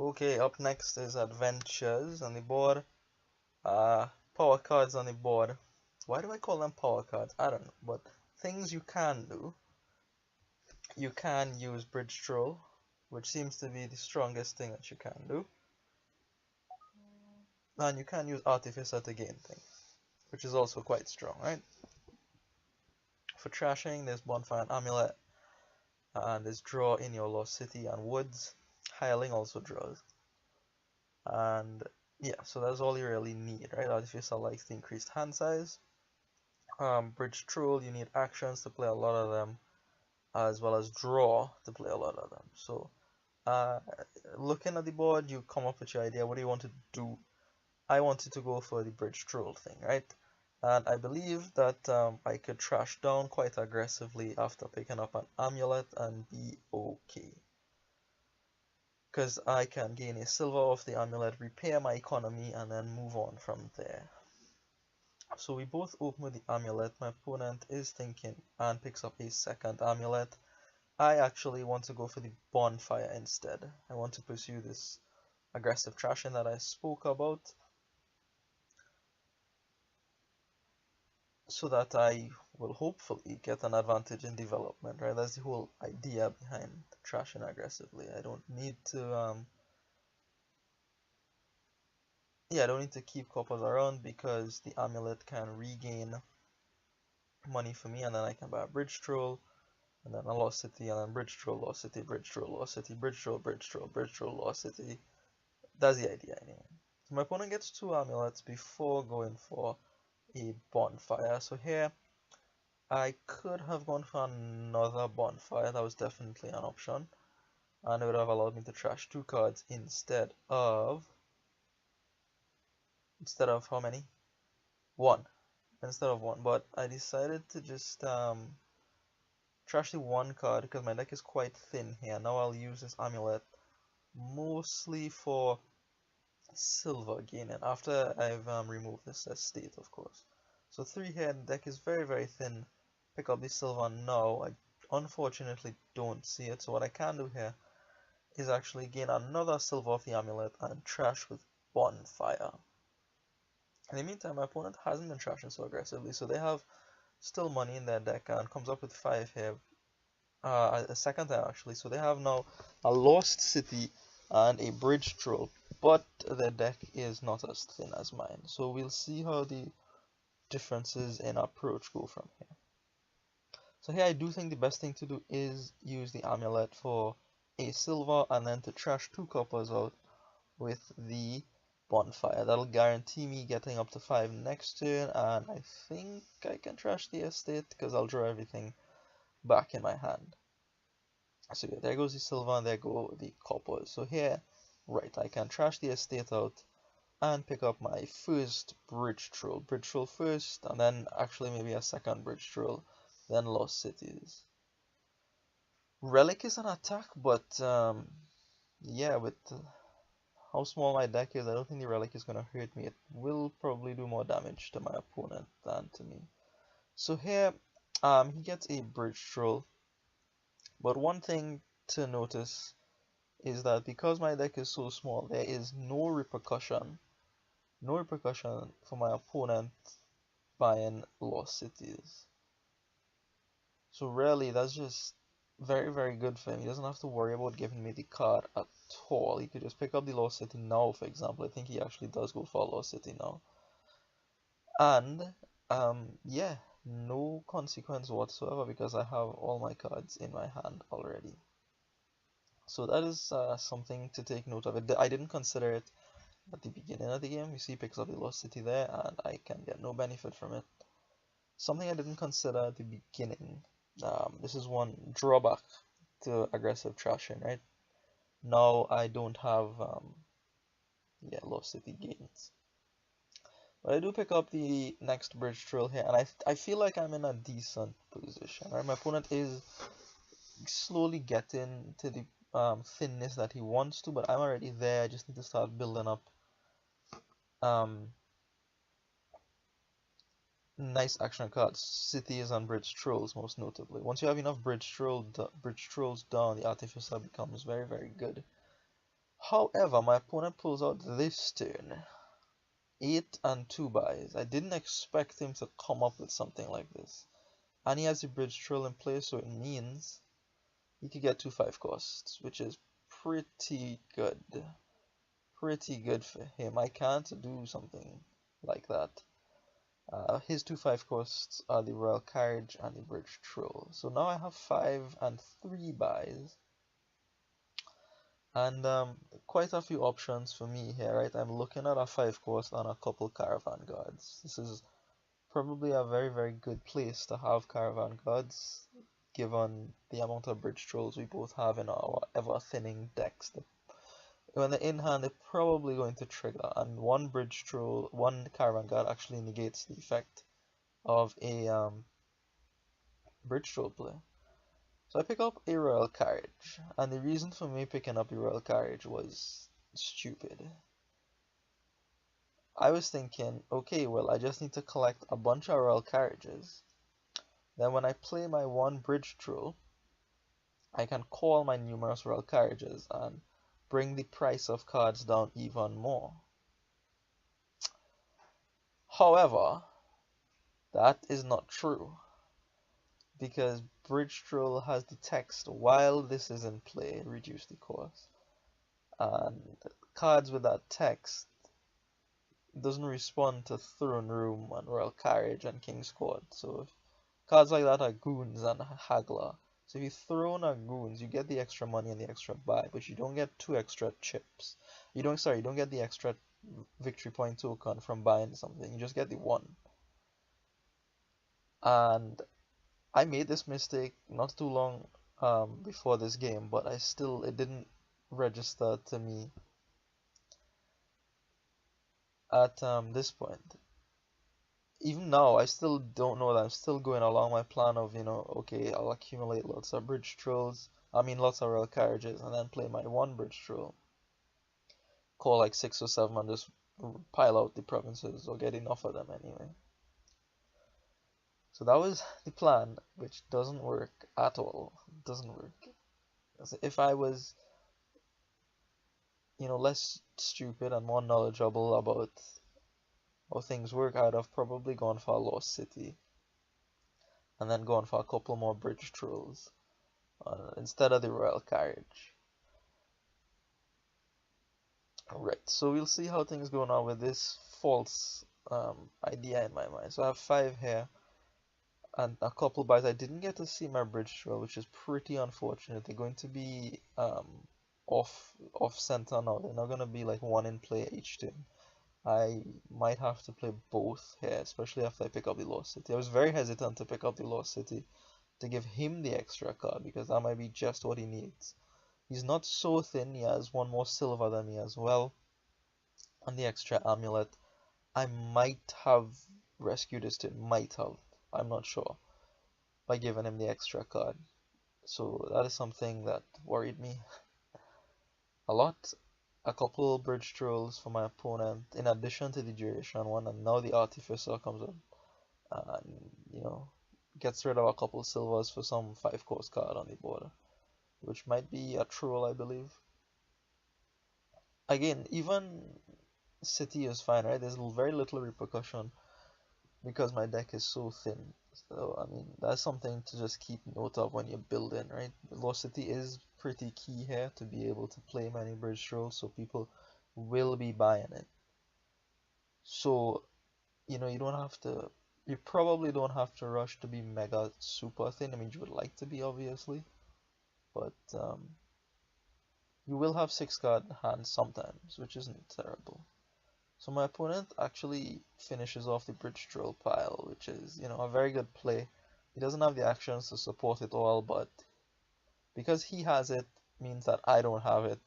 Okay, up next is adventures on the board. Power cards on the board. Why do I call them power cards? I don't know, but things you can do. You can use bridge troll, which seems to be the strongest thing that you can do. And you can use artificer to gain things, which is also quite strong, right? For trashing, there's bonfire and amulet, and there's draw in your lost city and woods. Hireling also draws. And yeah, so that's all you really need, right? Artificer likes the increased hand size. Bridge troll, you need actions to play a lot of them, as well as draw to play a lot of them. So uh, looking at the board, you come up with your idea. What do you want to do? I wanted to go for the bridge troll thing, right? And I believe that I could trash down quite aggressively after picking up an amulet and be okay. Because I can gain a silver off the amulet, repair my economy, and then move on from there. So we both open with the amulet. My opponent is thinking and picks up a second amulet. I actually want to go for the bonfire instead. I want to pursue this aggressive trashing that I spoke about, so that I will hopefully get an advantage in development, right? That's the whole idea behind trashing aggressively. I don't need to I don't need to keep coppers around because the amulet can regain money for me, and then I can buy a bridge troll, and then a lost city, and then bridge troll, lost city, bridge troll, lost city, bridge troll, bridge troll, bridge troll, lost city. That's the idea anyway. So my opponent gets 2 amulets before going for a bonfire. So here I could have gone for another bonfire. That was definitely an option, and it would have allowed me to trash 2 cards instead of how many? 1. Instead of 1, but I decided to just trash the 1 card because my deck is quite thin here. Now I'll use this amulet mostly for silver gaining after I've removed this estate, of course. So 3 here, the deck is very thin. Pick up the silver now. I unfortunately don't see it, so what I can do here is actually gain another silver off the amulet and trash with bonfire. In the meantime, my opponent hasn't been trashing so aggressively, so they have still money in their deck and comes up with 5 here, a second time actually. So they have now a lost city and a bridge troll, but their deck is not as thin as mine. So we'll see how the differences in approach go from here. So here I do think the best thing to do is use the amulet for a silver and then to trash 2 coppers out with the bonfire. That'll guarantee me getting up to 5 next turn, and I think I can trash the estate because I'll draw everything back in my hand. So yeah, there goes the silver and there go the coppers. So here, right, I can trash the estate out and pick up my first bridge troll. Bridge troll first, and then actually maybe a second bridge troll, then lost cities. Relic is an attack, but yeah, with how small my deck is, I don't think the relic is going to hurt me. It will probably do more damage to my opponent than to me. So here, he gets a bridge troll. But one thing to notice is that because my deck is so small, there is no repercussion for my opponent buying lost cities. So really, that's just very good for him. He doesn't have to worry about giving me the card at all. He could just pick up the lost city now, for example. I think he actually does go for a lost city now. And yeah, no consequence whatsoever because I have all my cards in my hand already. So that is something to take note of. I didn't consider it at the beginning of the game. You see, he picks up the lost city there, and I can get no benefit from it. Something I didn't consider at the beginning. This is one drawback to aggressive trashing, right? Now I don't have lost city gains. But I do pick up the next bridge troll here, and I feel like I'm in a decent position, right? My opponent is slowly getting to the thinness that he wants to, but I'm already there. I just need to start building up nice action cards, cities and bridge trolls most notably. Once you have enough bridge trolls down, the artificer becomes very good. However, my opponent pulls out this turn 8 and 2 buys. I didn't expect him to come up with something like this. And he has the bridge troll in place, so it means he could get 2/5 costs, which is pretty good. Pretty good for him. I can't do something like that. His 2/5 costs are the royal carriage and the bridge troll. So now I have 5 and 3 buys. And quite a few options for me here, right? I'm looking at a 5 cost and a couple caravan guards. This is probably a very, very good place to have caravan guards, given the amount of bridge trolls we both have in our ever-thinning decks. When they're in hand, they're probably going to trigger, and one bridge troll, one caravan guard actually negates the effect of a bridge troll play. So I pick up a royal carriage, and the reason for me picking up the royal carriage was stupid. I was thinking, okay, well, I just need to collect a bunch of royal carriages. Then when I play my one bridge troll, I can call my numerous royal carriages and bring the price of cards down even more. However, that is not true, because bridge troll has the text while this is in play, reduce the cost, and cards with that text doesn't respond to throne room and royal carriage and king's court. So if cards like that are goons and haggler. So if you throw in a goons, you get the extra money and the extra buy, but you don't get 2 extra chips. You don't get the extra victory point token from buying something. You just get the 1. And I made this mistake not too long before this game, but it didn't register to me at this point. Even now, I still don't know that I'm still going along my plan of, okay, I'll accumulate lots of bridge trolls, lots of royal carriages, and then play my one bridge troll. Call like 6 or 7 and just pile out the provinces, or get enough of them anyway. So that was the plan, which doesn't work at all. It doesn't work. If I was, less stupid and more knowledgeable about how things work, I'd have probably gone for a lost city and then gone for a couple more bridge trolls instead of the royal carriage. Right, so we'll see how things go now with this false idea in my mind. So I have 5 here and a couple buys. I didn't get to see my bridge troll, which is pretty unfortunate. They're going to be off center now. They're not going to be like 1 in play each turn. I might have to play both here, especially after I pick up the Lost City. I was very hesitant to pick up the Lost City to give him the extra card, because that might be just what he needs. He's not so thin, he has 1 more silver than me as well. And the extra amulet, I might have rescued his turn, might have, I'm not sure, by giving him the extra card. So that is something that worried me a lot. A couple bridge trolls for my opponent, in addition to the duration one, and now the artificer comes in and gets rid of a couple silvers for some 5 cost card on the board, which might be a troll, I believe. Again, even city is fine, right? There's very little repercussion because my deck is so thin. So that's something to just keep note of when you're building, right? Velocity is pretty key here to be able to play many bridge trolls, so people will be buying it. So you probably don't have to rush to be mega super thin. You would like to be, obviously, but you will have 6 card hands sometimes, which isn't terrible. So my opponent actually finishes off the bridge troll pile, which is, a very good play. He doesn't have the actions to support it all, but because he has it, means that I don't have it,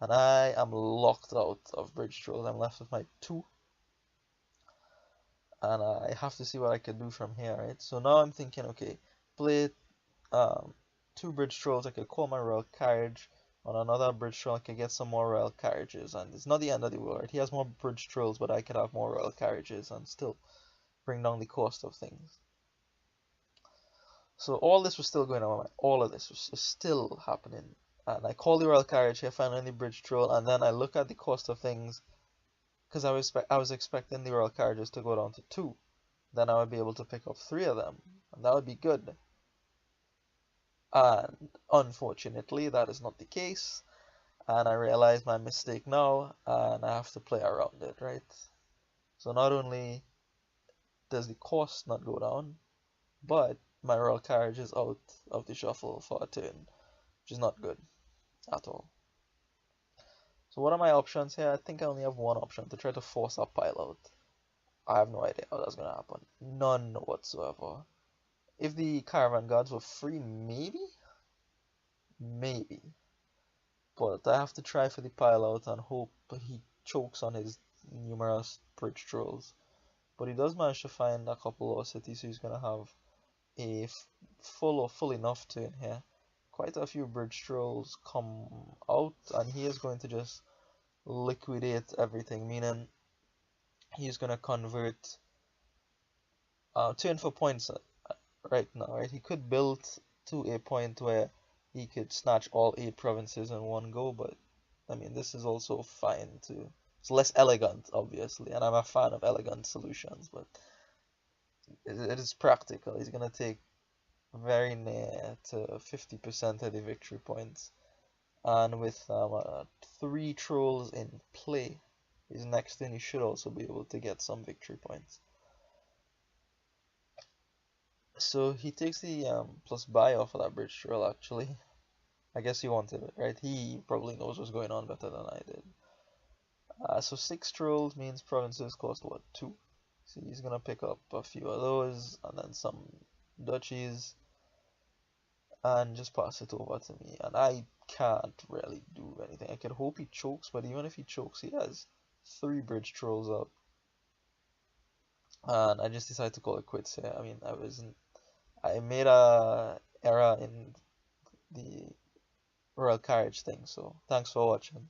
and I am locked out of bridge trolls. I'm left with my 2, and I have to see what I can do from here, right? So now I'm thinking, okay, play 2 bridge trolls. I could call my royal carriage. On another bridge troll, I could get some more royal carriages, and it's not the end of the world. He has more bridge trolls, but I could have more royal carriages and still bring down the cost of things. So all this was still going on. All of this was still happening And I call the royal carriage here, finally the bridge troll, and then I look at the cost of things, because I was expecting the royal carriages to go down to 2. Then I would be able to pick up 3 of them, and that would be good. And unfortunately, that is not the case, and I realize my mistake now, and I have to play around it, right? So not only does the cost not go down, but my royal carriage is out of the shuffle for a turn, which is not good at all. So what are my options here? I think I only have one option, to try to force a pile out. I have no idea how that's gonna happen. None whatsoever. If the caravan guards were free, maybe? Maybe. But I have to try for the pile out and hope he chokes on his numerous bridge trolls. But he does manage to find a couple of cities, so he's gonna have a full enough turn here. Quite a few bridge trolls come out, and he is going to just liquidate everything, meaning he's gonna convert turn for points right now, right? He could build to a point where he could snatch all 8 provinces in one go, but I mean, this is also fine too. It's less elegant, obviously, and I'm a fan of elegant solutions, but it is practical. He's gonna take very near to 50% of the victory points, and with 3 trolls in play, his next turn he should also be able to get some victory points. So he takes the plus buy off of that bridge troll, actually. I guess he wanted it, right? He probably knows what's going on better than I did. So 6 trolls means provinces cost what, 2? So he's gonna pick up a few of those, and then some duchies, and just pass it over to me. And I can't really do anything. I could hope he chokes, but even if he chokes, he has 3 bridge trolls up. And I just decided to call it quits here. I mean, I made a error in the royal carriage thing, so thanks for watching.